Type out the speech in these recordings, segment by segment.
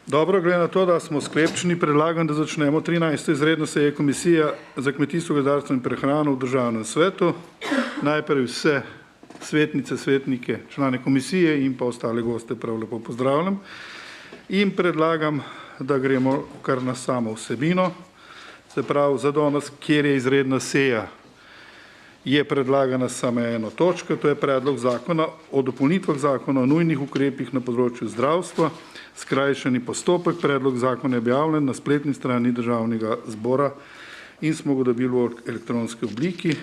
Dobro, glede na to, da smo sklepčni, predlagam, da začnemo 13. izredno seje Komisije za kmetijstvo, gozdarstvo in prehrano v Državnem svetu. Najprej vse svetnice, svetnike, člane komisije in pa ostale goste prav lepo pozdravljam. In predlagam, da gremo kar na samo vsebino. Se pravi, za danes, kjer je izredna seja, je predlagana samo ena točka, to je predlog zakona o dopolnitvah zakona o nujnih ukrepih na področju zdravstva, skrajšani postopek. Predlog zakona je objavljen na spletni strani Državnega zbora in smo ga dobili v elektronski obliki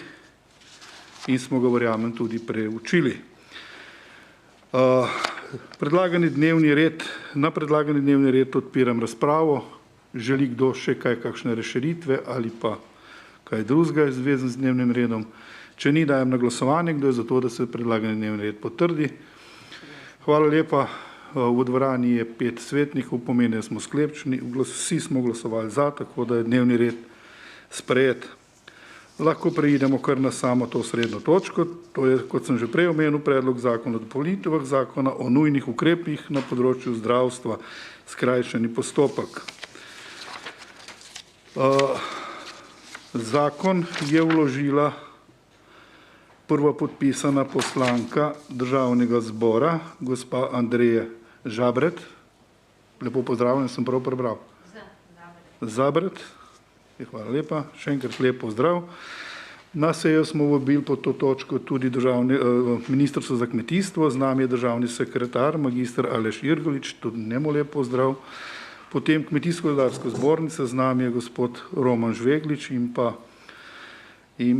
in smo ga, verjamem, tudi preučili. Na predlagani dnevni red odpiram razpravo. Želi kdo še kakšne razširitve ali pa kaj drugega v zvezi z dnevnim redom? Če ni, dajem na glasovanje, kdo je za to, da se predlagani dnevni red potrdi. Hvala lepa. V dvorani je 5 svetnikov, pomeni, da smo sklepčni. Vsi smo glasovali za, tako da je dnevni red sprejet. Lahko preidemo kar na samo to srednjo točko. To je, kot sem že prej omenil, predlog zakona o dopolnitvah zakona o nujnih ukrepih na področju zdravstva, skrajšani postopek. Zakon je vložila prva podpisana poslanka Državnega zbora, gospa Andreja Žabret. Lepo pozdravljen, sem prav prebral. Zabret. Hvala lepa, še enkrat lep pozdrav. Na sejo smo vabili pod to točko tudi Ministrstvo za kmetijstvo, z nami je državni sekretar, magister Aleš Irgolič, tudi njemu lep pozdrav. Potem Kmetijsko-gozdarska zbornica, z nami je gospod Roman Žveglič in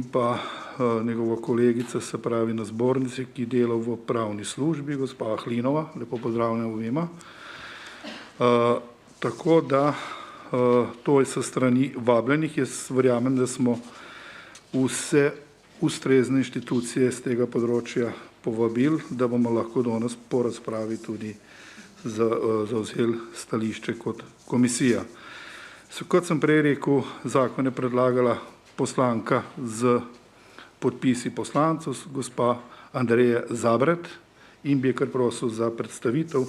pa njegova kolegica, se pravi na zbornici, ki dela v pravni službi, gospa Ahlinova, lepo pozdravljena obema. Tako da to je sa strani vabljenih. Jaz verjamem, da smo vse ustrezne inštitucije z tega področja povabili, da bomo lahko danes po razpravi tudi zavzeli stališče kot komisija. Kot sem prej rekel, zakon je predlagala poslanka z podpisi poslancev, gospa Andreja Zabret, in bi kar prosil za predstavitev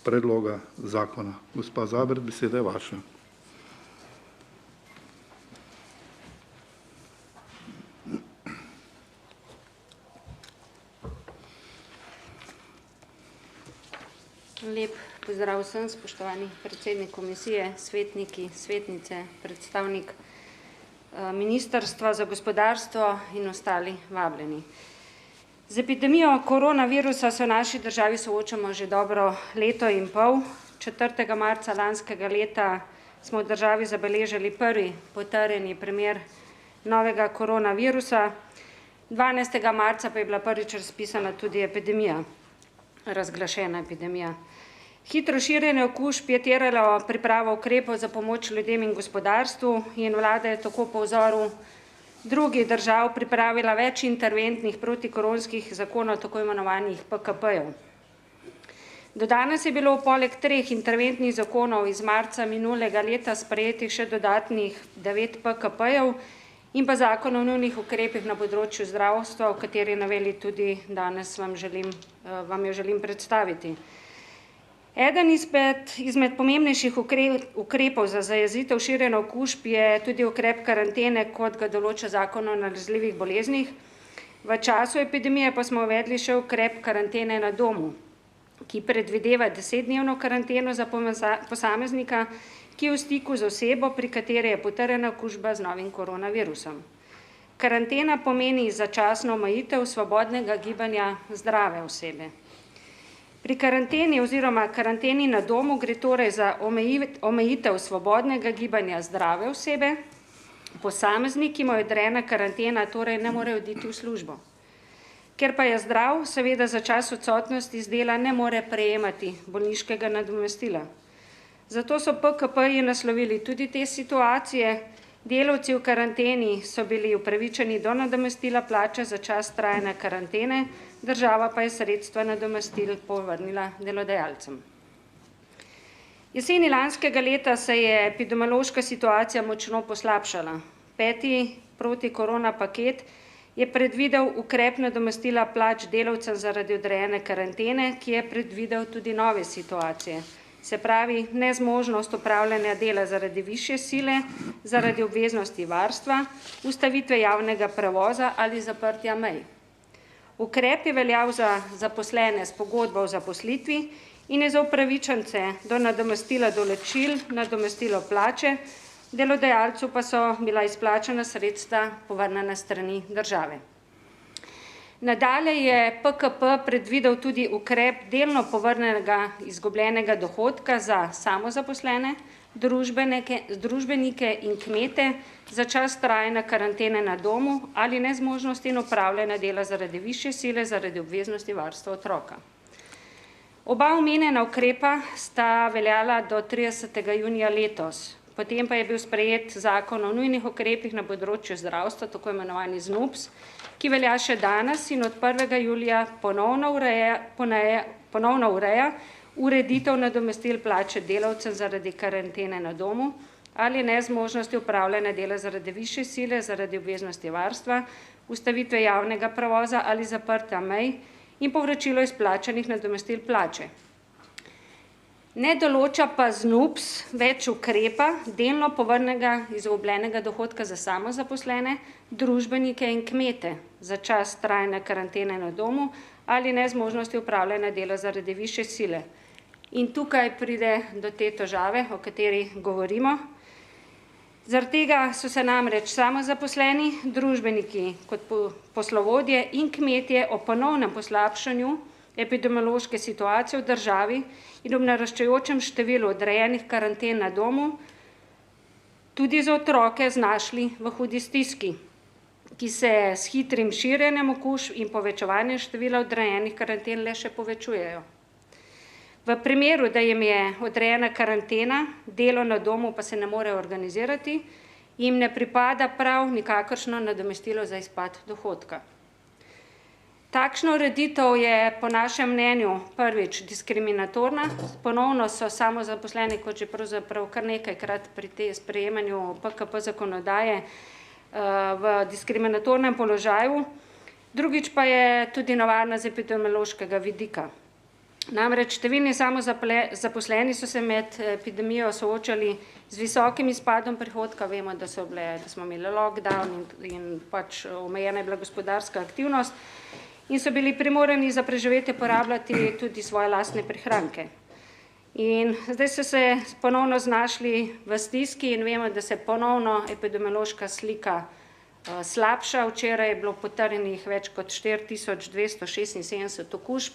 predloga zakona. Gospa Zabret, beseda je vaša. Lep pozdrav vsem, spoštovani predsednik komisije, svetniki, svetnice, predstavnik Ministrstva za gospodarstvo in ostali vabljeni. Z epidemijo koronavirusa se v naši državi soočamo že dobro leto in pol. 4. marca lanskega leta smo v državi zabeležili prvi potrjeni primer novega koronavirusa, 12. marca pa je bila prvič razpisana tudi epidemija, razglašena epidemija. Hitro širjenje okužb je terjalo pripravo ukrepov za pomoč ljudem in gospodarstvu in vlada je tako po vzoru drugih držav pripravila več interventnih protikoronskih zakonov, tako imenovanih PKP-jev. Do danes je bilo poleg 3 interventnih zakonov iz marca minulega leta sprejetih še dodatnih 9 PKP-jev in pa zakon o nujnih ukrepih na področju zdravstva, v kateri noveli tudi danes vam jo želim predstaviti. Eden izmed pomembnejših ukrepov za zajezitev širjenja okužb je tudi ukrep karantene, kot ga določa zakon o nalezljivih boleznih. V času epidemije pa smo uvedli še ukrep karantene na domu, ki predvideva 10-dnevno karanteno za posameznika, ki je v stiku z osebo, pri kateri je potrjena okužba z novim koronavirusom. Karantena pomeni začasno omejitev svobodnega gibanja zdrave osebe. Pri karanteni oziroma karanteni na domu gre torej za omejitev svobodnega gibanja zdrave osebe. Posameznik, ki mu je odrejena karantena, torej ne more oditi v službo. Ker pa je zdrav, seveda za čas odsotnosti z dela ne more prejemati bolniškega nadomestila. Zato so PKP-ji naslovili tudi te situacije. Delavci v karanteni so bili upravičeni do nadomestila plače za čas trajanja karantene, država pa je sredstva nadomestil povrnila delodajalcem. Jeseni lanskega leta se je epidemiološka situacija močno poslabšala. 5. protikorona paket je predvidel ukrep nadomestila plač delavcem zaradi odrejene karantene, ki je predvidel tudi nove situacije. se pravi nezmožnost opravljanja dela zaradi višje sile, zaradi obveznosti varstva, ustavitve javnega prevoza ali zaprtja mej. Ukrep je veljal za zaposlene s pogodbo o zaposlitvi in je za upravičence do nadomestila določil, nadomestilo plače, delodajalcu pa so bila izplačana sredstva povrnjena strani države. Nadalje je PKP predvidel tudi ukrep delno povrnjenega izgubljenega dohodka za samozaposlene, družbenike in kmete za čas trajanja karantene na domu ali nezmožnosti in opravljanja dela zaradi višje sile, zaradi obveznosti varstva otroka. Oba omenjena ukrepa sta veljala do 30. junija letos, potem pa je bil sprejet zakon o nujnih ukrepih na področju zdravstva, tako imenovani ZNUPS, ki velja še danes in od 1. julija ponovno ureja ureditev nadomestil plače delavcem zaradi karantene na domu ali nezmožnosti opravljanja dela zaradi višje sile, zaradi obveznosti varstva, ustavitve javnega prevoza ali zaprtja mej in povračilo izplačanih nadomestil plače. Ne določa pa ZNUPS več ukrepa delno povrnjenega izgubljenega dohodka za samozaposlene, družbenike in kmete za čas trajanja karantene na domu ali nezmožnosti opravljanja dela zaradi višje sile. In tukaj pride do te težave, o kateri govorimo. Zaradi tega so se namreč samozaposleni, družbeniki kot poslovodje in kmetje o ponovnem poslabšanju epidemiološke situacije v državi in ob naraščajočem številu odrejenih karanten na domu tudi za otroke znašli v hudi stiski, ki se s hitrim širjenjem okužb in povečevanjem števila odrejenih karanten le še povečujejo. V primeru, da jim je odrejena karantena, delo na domu pa se ne more organizirati, jim ne pripada prav nikakršno nadomestilo za izpad dohodka. Takšna ureditev je po našem mnenju prvič diskriminatorna, ponovno so samozaposleni, kot že pravzaprav kar nekajkrat pri sprejemanju PKP zakonodaje v diskriminatornem položaju, drugič pa je tudi nevarna z epidemiološkega vidika. Namreč številni samozaposleni so se med epidemijo soočali z visokim izpadom prihodka, vemo, da smo imeli lockdown in pač omejena je bila gospodarska aktivnost, in so bili primorani za preživetje porabljati tudi svoje lastne prihranke. In zdaj so se ponovno znašli v stiski in vemo, da se ponovno epidemiološka slika slabša. Včeraj je bilo potrjenih več kot 4276 okužb,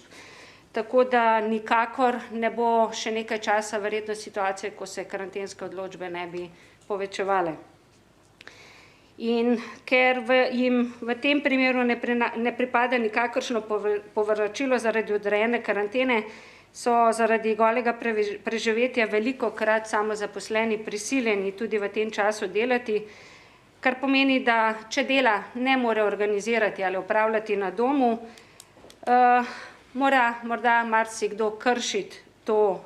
tako da nikakor ne bo še nekaj časa verjetno situacije, ko se karantenske odločbe ne bi povečevale. In ker jim v tem primeru ne pripada nikakršno povračilo zaradi odrejene karantene, so zaradi golega preživetja velikokrat samozaposleni prisiljeni tudi v tem času delati, kar pomeni, da če dela ne more organizirati ali opravljati na domu, mora morda marsikdo kršiti to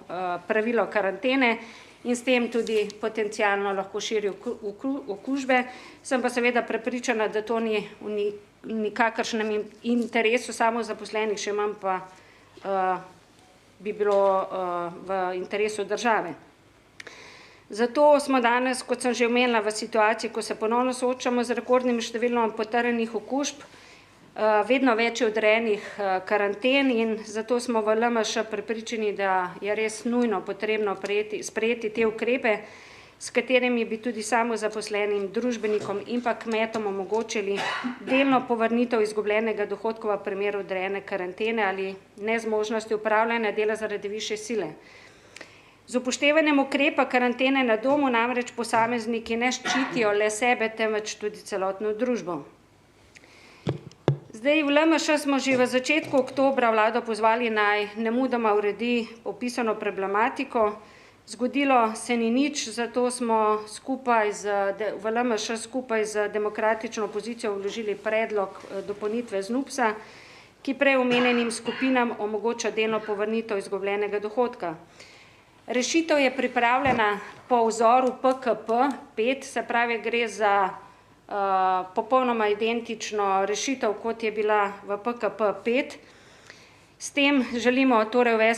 pravilo karantene in s tem tudi potencialno lahko širi okužbe. Sem pa seveda prepričana, da to ni v nikakršnem interesu samozaposlenih, še manj pa bi bilo v interesu države. Zato smo danes, kot sem že omenila, v situaciji, ko se ponovno soočamo z rekordnim številom potrjenih okužb, vedno več je odrejenih karanten in zato smo v LMŠ prepričani, da je res nujno potrebno sprejeti te ukrepe, s katerimi bi tudi samozaposlenim družbenikom in pa kmetom omogočili delno povrnitev izgubljenega dohodka v primeru odrejene karantene ali nezmožnosti opravljanja dela zaradi višje sile. Z upoštevanjem ukrepa karantene na domu namreč posamezniki ne ščitijo le sebe, temveč tudi celotno družbo. Zdaj v LMŠ smo že v začetku oktobra vlado pozvali, naj nemudoma uredi opisano problematiko. Zgodilo se ni nič, zato smo v LMŠ skupaj z demokratično opozicijo vložili predlog dopolnitve ZNUPS-a, ki prej omenjenim skupinam omogoča delno povrnitev izgubljenega dohodka. Rešitev je pripravljena po vzoru PKP 5, se pravi, gre za popolnoma identično rešitev, kot je bila v PKP 5, S tem želimo torej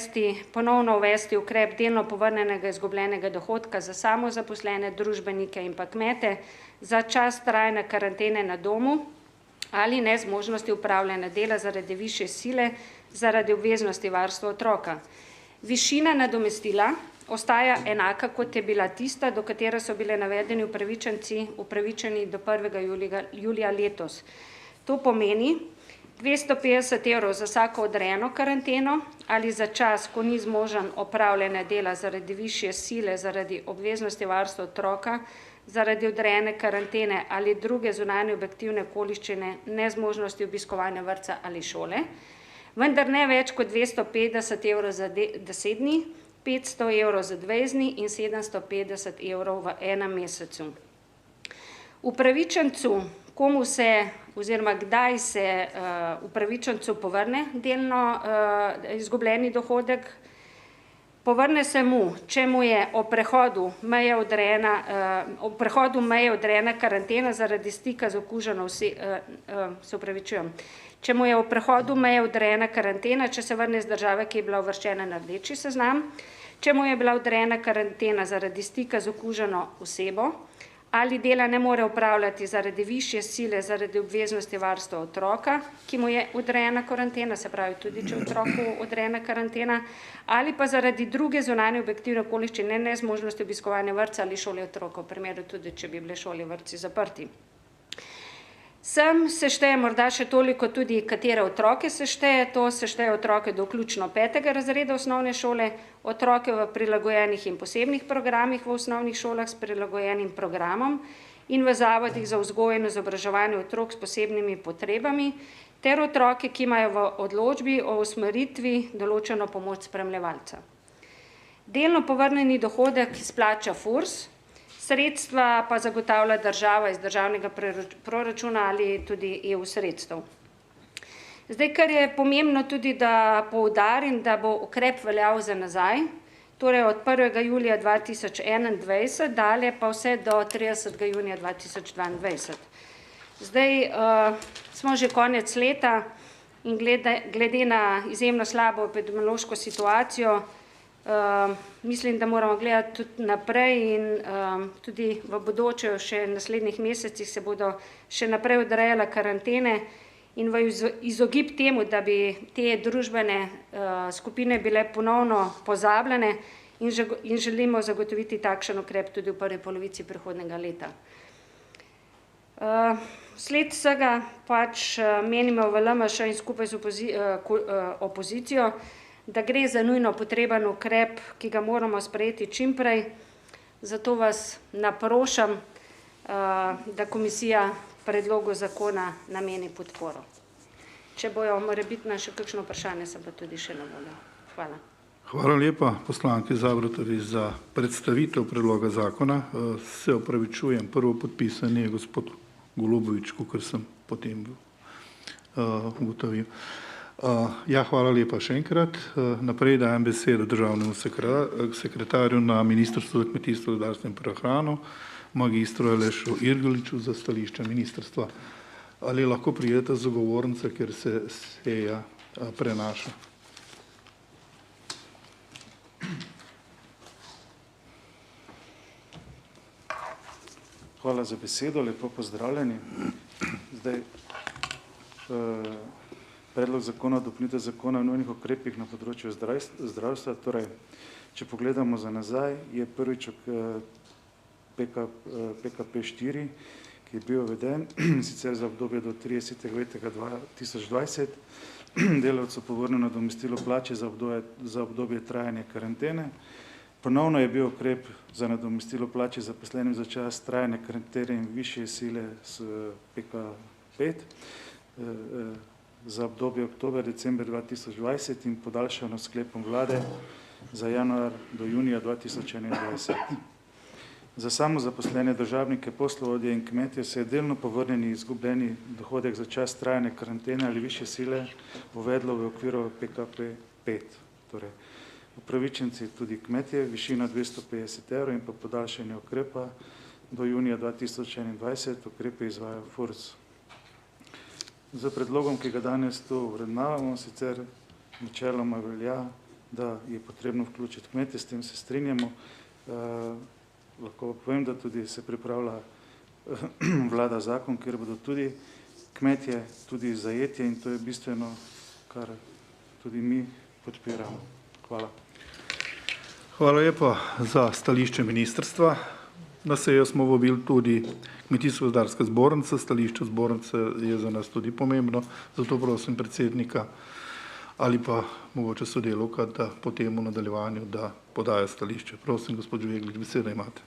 ponovno uvesti ukrep delno povrnjenega izgubljenega dohodka za samozaposlene, družbenike in pa kmete za čas trajne karantene na domu ali nezmožnosti upravljanja dela zaradi višje sile, zaradi obveznosti varstva otroka. Višina nadomestila ostaja enaka, kot je bila tista, do katere so bile navedeni upravičenci upravičeni do 1. julija letos. To pomeni 250 evrov za vsako odrejeno karanteno ali za čas, ko ni zmožen opravljanja dela zaradi višje sile, zaradi obveznosti varstva otroka, zaradi odrejene karantene ali druge zunanje objektivne okoliščine nezmožnosti obiskovanja vrtca ali šole, vendar ne več kot 250 evrov za 10 dni, 500 evrov za 20 dni in 750 evrov v enem mesecu. Upravičencu, komu se oziroma kdaj se upravičencu povrne delno izgubljeni dohodek, povrne se mu, če mu je ob prehodu meje odrejena karantena zaradi stika z okuženo če mu je ob prehodu meje odrejena karantena, če se vrne iz države, ki je bila uvrščena na rdeči seznam, če mu je bila odrejena karantena zaradi stika z okuženo osebo ali dela ne more opravljati zaradi višje sile, zaradi obveznosti varstva otroka, ki mu je odrejena karantena, se pravi tudi, če otroku odrejena karantena, ali pa zaradi druge zunanje objektivne okoliščine nezmožnosti obiskovanja vrtca ali šole otroka, v primeru tudi, če bi bile šole vrtci zaprti. Sem se šteje morda še toliko tudi, katere otroke se šteje, to se šteje otroke do vključno 5. razreda osnovne šole, otroke v prilagojenih in posebnih programih v osnovnih šolah s prilagojenim programom in v zavodih za vzgojo in izobraževanje otrok s posebnimi potrebami, ter otroke, ki imajo v odločbi o usmeritvi določeno pomoč spremljevalca. Delno povrnjeni dohodek izplača FURS, sredstva pa zagotavlja država iz državnega proračuna ali tudi EU sredstev. Zdaj, kar je pomembno tudi, da poudarim, da bo ukrep veljal za nazaj, torej od 1. julija 2021 dalje pa vse do 30. junija 2022. Zdaj smo že konec leta in glede na izjemno slabo epidemiološko situacijo, mislim, da moramo gledati tudi naprej in tudi v bodoče, še v naslednjih mesecih se bodo še naprej odrejale karantene in v izogib temu, da bi te družbene skupine bile ponovno pozabljene in želimo zagotoviti takšen ukrep tudi v prvi polovici prihodnjega leta. Sled vsega pač menimo v LMŠ in skupaj z opozicijo, da gre za nujno potreben ukrep, ki ga moramo sprejeti čim prej, zato vas naprošam, da komisija predlogu zakona nameni podporo. Če bojo morebitna še kakšno vprašanje, se bo tudi še na voljo. Hvala. Hvala lepa poslanki Zabrotovi za predstavitev predloga zakona. Se opravičujem, prvo podpisan je gospod Golubovič, kakor sem potem ugotovil. Ja, hvala lepa še enkrat. Naprej dajem besedo državnemu sekretarju na Ministrstvu za kmetijstvo, gozdarstvo in prehrano, magistru Alešu Irgoliču za stališče ministrstva. Ali lahko pridete za govornico, ker se seja prenaša? Hvala za besedo, lepo pozdravljeni. Zdaj, predlog zakona o dopolnitvi zakona o nujnih ukrepih na področju zdravstva, torej, če pogledamo za nazaj, je prvič PKP4, ki je bil uveden, sicer za obdobje do 30.9.2020, delavcu povrnjeno nadomestilo plače za obdobje trajanja karantene. Ponovno je bil ukrep za nadomestilo plače zaposlenim za čas trajanja karantene in višje sile s PK5 za obdobje oktober-december 2020 in podaljšano sklepom vlade za januar do junija 2021. Za samozaposlene državnike, poslovodje in kmetje se je delno povrnjeni izgubljeni dohodek za čas trajanja karantene ali višje sile uvedlo v okviru PKP5. Torej, upravičenci tudi kmetje, višina 250 evrov in pa podaljšanje ukrepa do junija 2021, ukrepe izvaja FURS. Z predlogom, ki ga danes tu obravnavamo, sicer načeloma velja, da je potrebno vključiti kmete, s tem se strinjamo. Lahko povem, da tudi se pripravlja vlada zakon, kjer bodo tudi kmetje, tudi zajetje in to je bistveno, kar tudi mi podpiramo. Hvala. Hvala lepa za stališče ministrstva. Na sejo smo vabili tudi Kmetijsko-gozdarska zbornica. Stališče zbornice je za nas tudi pomembno, zato prosim predsednika ali pa mogoče sodelavka, da potem v nadaljevanju da podajo stališče. Prosim, gospod Žveglič, besedo imate.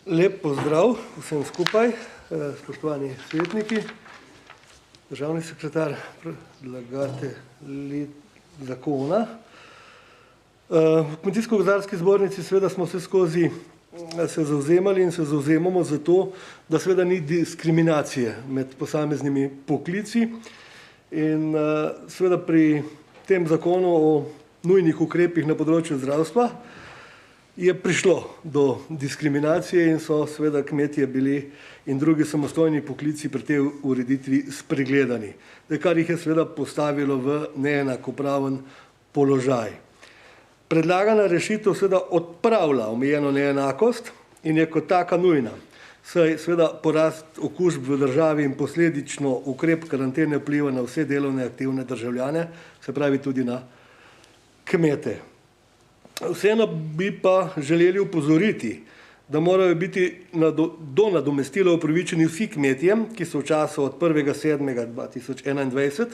Lep pozdrav vsem skupaj, spoštovani svetniki, državni sekretar, predlagatelji zakona. V Kmetijsko-gozdarski zbornici seveda smo se skozi se zavzemali in se zavzemamo za to, da seveda ni diskriminacije med posameznimi poklici in seveda pri tem zakonu o nujnih ukrepih na področju zdravstva je prišlo do diskriminacije in so seveda kmetje bili in drugi samostojni poklici pri tej ureditvi spregledani, kar jih je seveda postavilo v neenakopraven položaj. Predlagana rešitev seveda odpravlja omejeno neenakost in je kot taka nujna, saj seveda porast okužb v državi in posledično ukrep karantene vpliva na vse delovne aktivne državljane, se pravi tudi na kmete. Vseeno bi pa želeli upozoriti, da morajo biti do nadomestila upravičeni vsi kmetje, ki so v času od 1.7.2021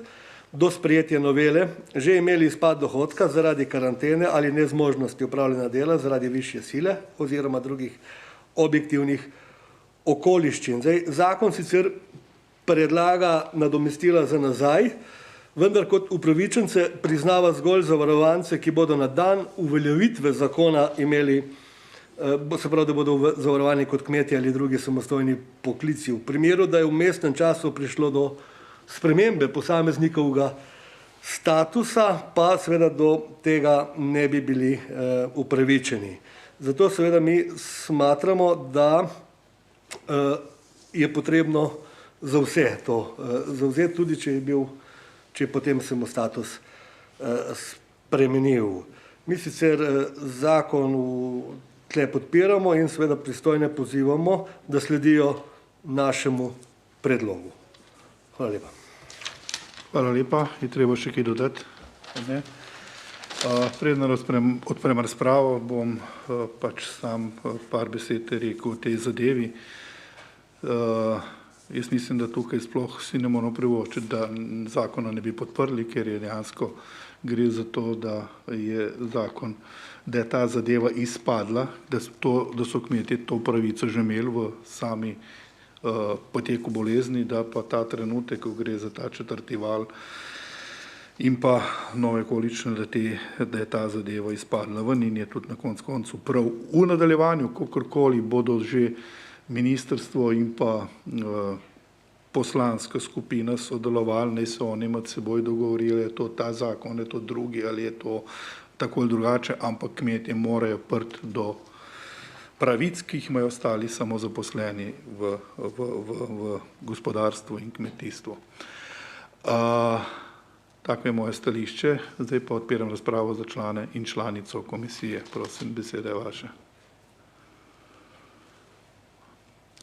do sprejetja novele že imeli izpad dohodka zaradi karantene ali nezmožnosti opravljanja dela zaradi višje sile oziroma drugih objektivnih okoliščin. Zakon sicer predlaga nadomestila za nazaj, vendar kot upravičence priznava zgolj zavarovance, ki bodo na dan uveljavitve zakona imeli, se pravi, da bodo zavarovani kot kmetje ali drugi samostojni poklici. V primeru, da je v vmesnem času prišlo do spremembe posameznikovega statusa, pa seveda do tega ne bi bili upravičeni. Zato seveda mi smatramo, da je potrebno za vse to zavzeti, tudi če je potem se mu status spremenil. Mi sicer zakon tle podpiramo in seveda pristojne pozivamo, da sledijo našemu predlogu. Hvala lepa. Hvala lepa. Je treba še kaj dodati? Ne. Preden odprem razpravo, bom pač sam par besed rekel o tej zadevi. Jaz mislim, da tukaj sploh si ne moramo privoščiti, da zakona ne bi podprli, ker je dejansko gre za to, da je zakon, da je ta zadeva izpadla, da so kmetje to pravico že imeli v sami poteku bolezni, da pa ta trenutek, ko gre za ta četrti val in pa nove okoliščine, da je ta zadeva izpadla ven in je tudi na koncu prav v nadaljevanju, kakorkoli bodo že ministrstvo in pa poslanska skupina sodelovali, naj se oni med seboj dogovorili, je to ta zakon, je to drugi ali je to tako ali drugače, ampak kmetje morajo priti do pravic, ki jih imajo ostali samo zaposleni v gospodarstvu in kmetijstvu. Tako je moje stališče, zdaj pa odpiram razpravo za člane in članico komisije. Prosim, beseda je vaša.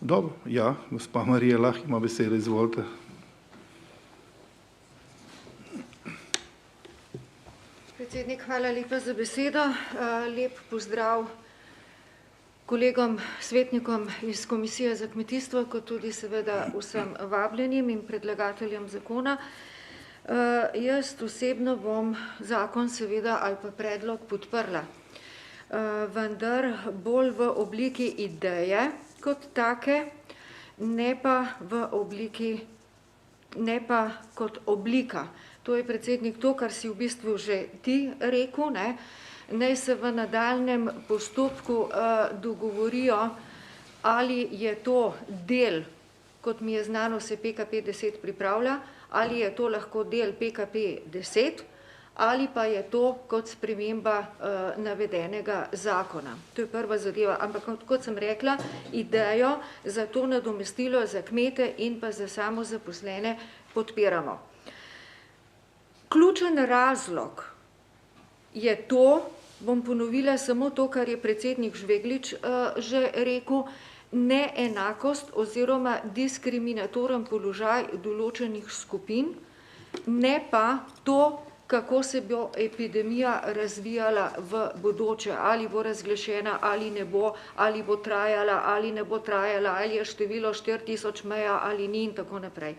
Dobro, ja, gospa Marija Lah ima besedo, izvolite. Predsednik, hvala lepa za besedo. Lep pozdrav kolegom, svetnikom iz Komisije za kmetijstvo, kot tudi seveda vsem vabljenim in predlagateljem zakona. Jaz osebno bom zakon seveda ali pa predlog podprla, vendar bolj v obliki ideje kot take, ne pa kot oblika. To je, predsednik, to, kar si v bistvu že ti rekel, ne? Naj se v nadaljnjem postopku dogovorijo, ali je to del, kot mi je znano, se PKP 10 pripravlja, ali je to lahko del PKP 10, ali pa je to kot sprememba navedenega zakona. To je prva zadeva, ampak kot sem rekla, idejo za to nadomestilo za kmete in pa za samozaposlene podpiramo. Ključen razlog je to, bom ponovila samo to, kar je predsednik Žveglič že rekel, neenakost oziroma diskriminatoren položaj določenih skupin, ne pa to, kako se bo epidemija razvijala v bodoče, ali bo razglašena, ali ne bo, ali bo trajala, ali ne bo trajala, ali je število 4000 meja, ali ni in tako naprej.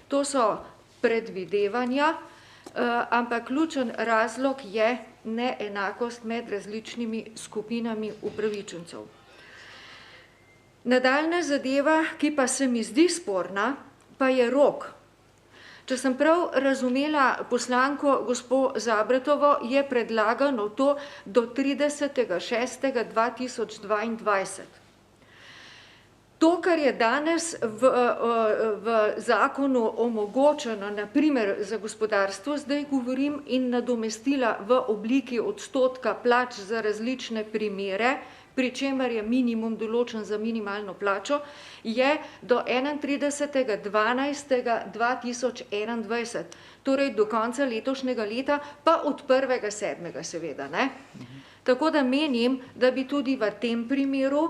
To so predvidevanja, ampak ključen razlog je neenakost med različnimi skupinami upravičencev. Nadaljna zadeva, ki pa se mi zdi sporna, pa je rok. Če sem prav razumela poslanko gospo Zabretovo, je predlagano to do 30.6.2022. To, kar je danes v zakonu omogočeno, naprimer za gospodarstvo, zdaj govorim, in nadomestila v obliki odstotka plač za različne primere, pri čemer je minimum določen za minimalno plačo, je do 31.12.2021, torej do konca letošnjega leta, pa od 1.7. seveda. Tako da menim, da bi tudi v tem primeru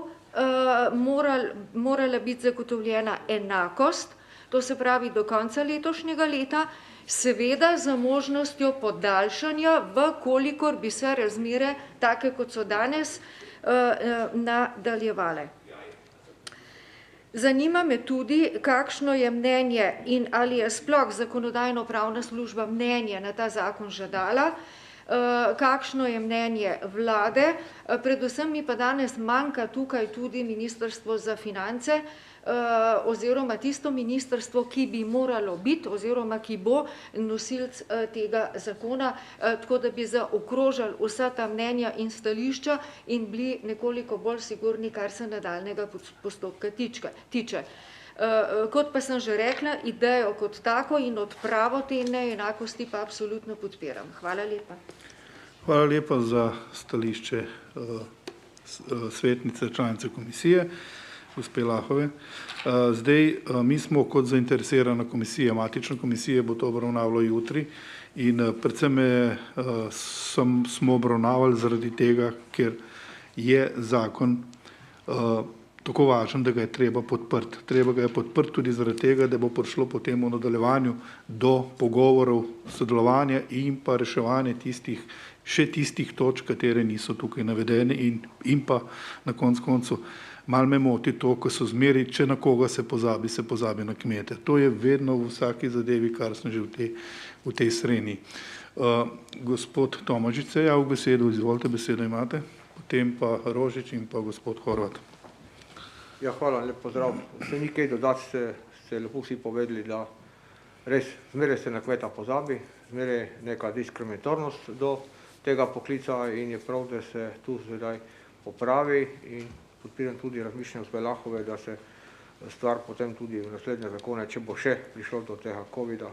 morala biti zagotovljena enakost, to se pravi do konca letošnjega leta, seveda za možnostjo podaljšanja, v kolikor bi se razmere, take kot so danes, nadaljevale. Zanima me tudi, kakšno je mnenje in ali je sploh zakonodajno-pravna služba mnenje na ta zakon že dala, kakšno je mnenje vlade, predvsem mi pa danes manjka tukaj tudi Ministrstvo za finance, oziroma tisto ministrstvo, ki bi moralo biti, oziroma ki bo nosilc tega zakona, tako da bi zaokrožili vsa ta mnenja in stališča in bili nekoliko bolj sigurni, kar se nadaljnega postopka tiče. Kot pa sem že rekla, idejo kot tako in odpravo te neenakosti pa absolutno podpiram. Hvala lepa. Hvala lepa za stališče svetnice članice komisije, gospe Lahove. Zdaj, mi smo kot zainteresirana komisija, matična komisija bo to obravnavalo jutri in predvsem smo obravnavali zaradi tega, ker je zakon tako važen, da ga je treba podprti. Treba ga je podprti tudi zaradi tega, da bo prišlo potem v nadaljevanju do pogovorov, sodelovanja in pa reševanja še tistih točk, katere niso tukaj navedene in pa na koncu malo me moti to, ko so zmeri, če na koga se pozabi na kmete. To je vedno v vsaki zadevi, kar sem že v tej sreni. Gospod Tomažič se je javil besedo, izvolite, besedo imate, potem pa Rožič in pa gospod Horvat. Ja, hvala, lep pozdrav. Se ni kaj dodati, ste lepo vsi povedali, da res zmeraj se na kmeta pozabi, zmeraj neka diskriminatornost do tega poklica in je prav, da se tu zdaj popravi in podpiram tudi razmišljanje gospe Lahove, da se stvar potem tudi v naslednje zakone, če bo še prišlo do tega covida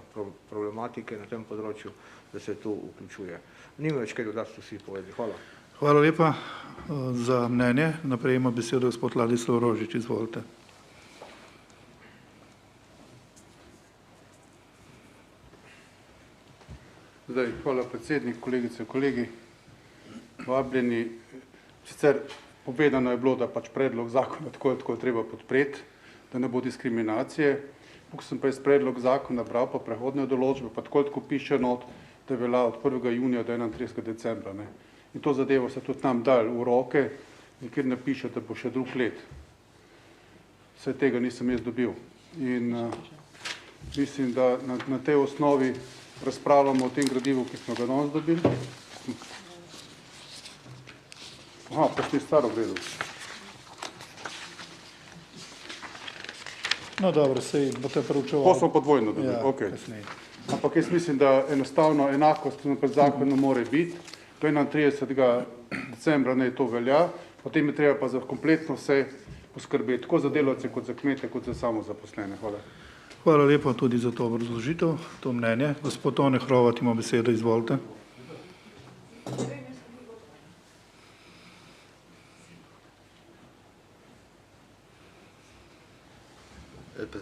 problematike na tem področju, da se tu vključuje. Nima več kaj dodati, ste vsi povedali. Hvala. Hvala lepa za mnenje. Naprej ima besedo gospod Ladislav Rožič, izvolite. Zdaj, hvala predsednik, kolegice in kolegi, vabljeni. Sicer povedano je bilo, da pač predlog zakona tako treba podpreti, da ne bo diskriminacije. Ko sem pa iz predlog zakona bral pa prehodne določbe, pa tako piše not, da je velja od 1. junija do 31. decembra. In to zadevo se tudi nam dali v roke, nikjer ne piše, da bo še drug let. Vse tega nisem jaz dobil. In mislim, da na tej osnovi razpravljamo o tem gradivu, ki smo ga danes dobili. Aha, pa ste staro gledali. No dobro, sej boste preučevali. To smo podvojno dobili, okej. Ampak jaz mislim, da enostavno enakost pred zakonom mora biti. Do 31. decembra naj to velja, potem je treba pa za kompletno vse poskrbeti, tako za delavce, kot za kmete, kot za samozaposlene. Hvala. Hvala lepa tudi za to obrazložitev, to mnenje. Gospod Tone Hrovat ima besedo, izvolite.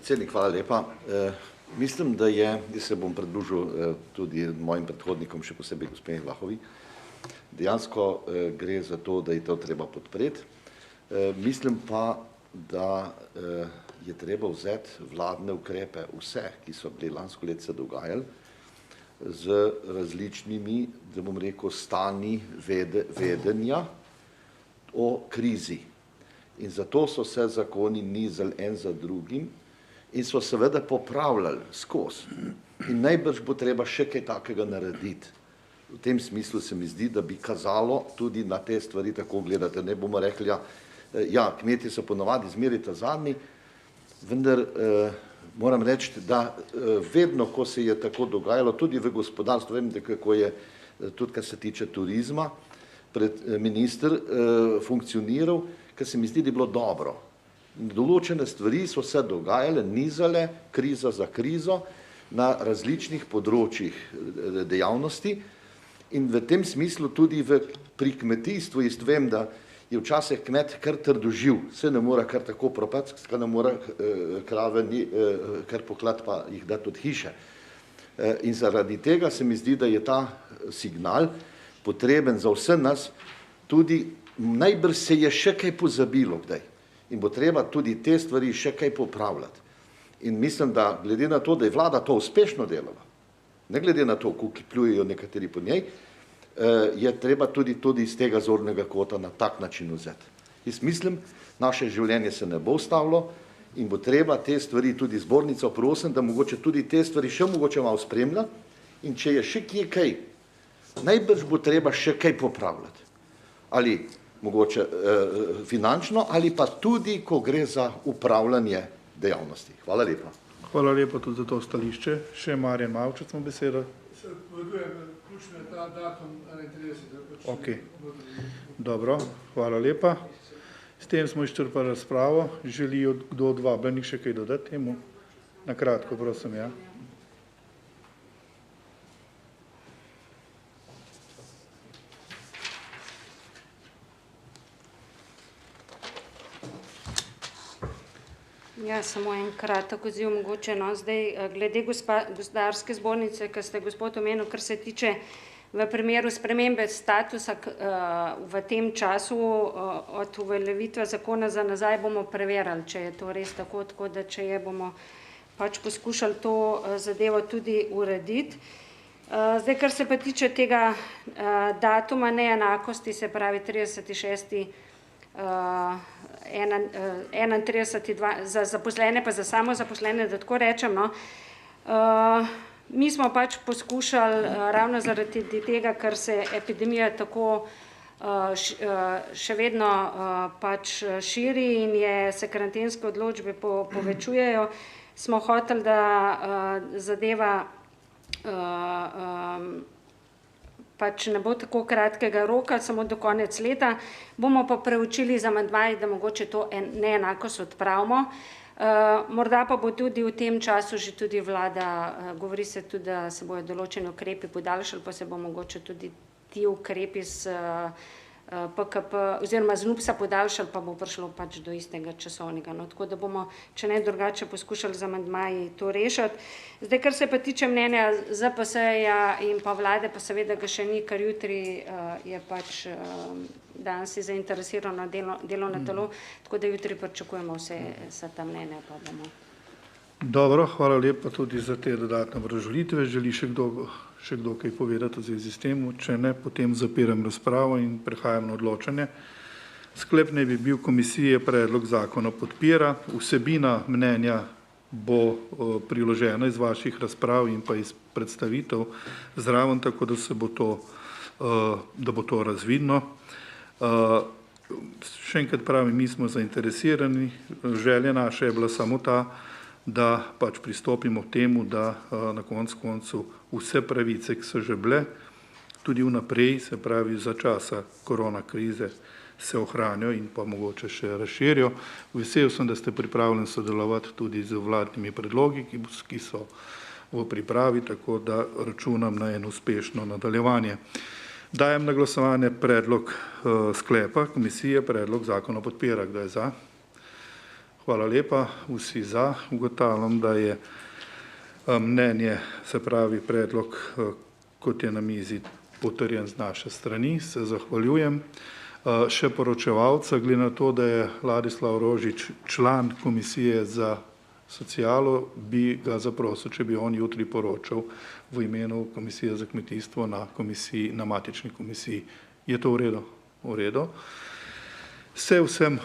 Predsednik, hvala lepa. Mislim, da jaz se bom pridružil tudi mojim predhodnikom, še posebej gospe Vlahovi. Dejansko gre za to, da je to treba podpreti. Mislim pa, da je treba vzeti vladne ukrepe, vse, ki so bili lansko leto se dogajali, z različnimi, da bom rekel, stanji vedenja o krizi. In zato so se zakoni nizali en za drugim in so seveda popravljali skozi. In najbrž bo treba še kaj takega narediti. V tem smislu se mi zdi, da bi kazalo tudi na te stvari tako gledati. Ne bomo rekli, ja, kmetje so ponovadi zmeraj ta zadnji, vendar moram reči, da vedno, ko se je tako dogajalo, tudi v gospodarstvu, vem, da kako je, tudi kar se tiče turizma, minister funkcioniral, ker se mi zdi, da je bilo dobro. Določene stvari so se dogajale, nizale, kriza za krizo, na različnih področjih dejavnosti in v tem smislu tudi pri kmetijstvu, jaz vem, da je včasih kmet kar trdoživ, se ne mora kar tako propati, ne mora krave kar poklati pa jih dati od hiše. In zaradi tega se mi zdi, da je ta signal potreben za vse nas, tudi najbrž se je še kaj pozabilo kdaj in bo treba tudi te stvari še kaj popravljati. In mislim, da glede na to, da je vlada to uspešno delala, ne glede na to, koliko pljujejo nekateri po njej, je treba tudi iz tega zornega kota na tak način vzeti. Jaz mislim, naše življenje se ne bo ustavilo in bo treba te stvari tudi zbornico prosim, da mogoče tudi te stvari še mogoče malo spremlja in če je še kje kaj, najbrž bo treba še kaj popravljati. Ali mogoče finančno, ali pa tudi, ko gre za upravljanje dejavnosti. Hvala lepa. Hvala lepa tudi za to stališče. Še Marjan Mavčec ima besedo. Se odpovedujem, ključno je ta datum 31. Ok, dobro, hvala lepa. S tem smo izčrpali razpravo. Želijo kdo od vabljenih še kaj dodati temu? Na kratko, prosim, ja. Ja, samo en kratek odziv mogoče, no, zdaj glede gospodarske zbornice, ki ste gospod omenil, kar se tiče v primeru spremembe statusa v tem času od uveljavitve zakona za nazaj bomo preverjali, če je to res tako, tako da če je bomo pač poskušali to zadevo tudi urediti. Zdaj, kar se pa tiče tega datuma neenakosti, se pravi 30.6. 31. za zaposlene pa za samozaposlene, da tako rečem, no. Mi smo pač poskušali ravno zaradi tega, ker se epidemija tako še vedno pač širi in se karantenske odločbe povečujejo, smo hoteli, da zadeva pač ne bo tako kratkega roka, samo do konec leta, bomo pa preučili z amandmaji, da mogoče to neenakost odpravimo. Morda pa bo tudi v tem času že tudi vlada, govori se tudi, da se bojo določeni ukrepi podaljšali, pa se bo mogoče tudi ti ukrepi z PKP oziroma z NUPS-a podaljšali, pa bo prišlo pač do istega časovnega. No, tako da bomo, če ne drugače, poskušali z amandmaji to rešiti. Zdaj, kar se pa tiče mnenja ZPS-ja in pa vlade, pa seveda ga še ni, ker jutri je pač danes je zainteresirano delovno telo, tako da jutri pričakujemo vse ta mnenja, pa bomo. Dobro, hvala lepa tudi za te dodatne obrazložitve. Želi še kdo kaj povedati v zvezi s tem? Če ne, potem zapiram razpravo in prehajam na odločanje. Sklep naj bi bil komisije predlog zakona podpira. Vsebina mnenja bo priložena iz vaših razprav in pa iz predstavitev zraven, tako da bo to razvidno. Še enkrat pravim, mi smo zainteresirani. Želja naša je bila samo ta, da pač pristopimo k temu, da na koncu vse pravice, ki so že bile, tudi vnaprej, se pravi za časa korona krize, se ohranijo in pa mogoče še razširijo. Vesel sem, da ste pripravljeni sodelovati tudi z vladnimi predlogi, ki so v pripravi, tako da računam na eno uspešno nadaljevanje. Dajem na glasovanje predlog sklepa komisije, predlog zakona podpira. Kdo je za? Hvala lepa, vsi za. Ugotavljam, da je mnenje, se pravi predlog, kot je na mizi, potrjen z naše strani. Se zahvaljujem. Še poročevalca, glede na to, da je Ladislav Rožič član Komisije za socialo, bi ga zaprosil, če bi on jutri poročal v imenu Komisije za kmetijstvo na matični komisiji. Je to v redu? V redu. Se vsem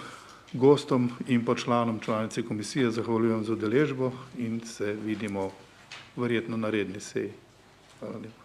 gostom in pa članom članice komisije zahvaljujem za udeležbo in se vidimo verjetno na redni seji. Hvala lepa.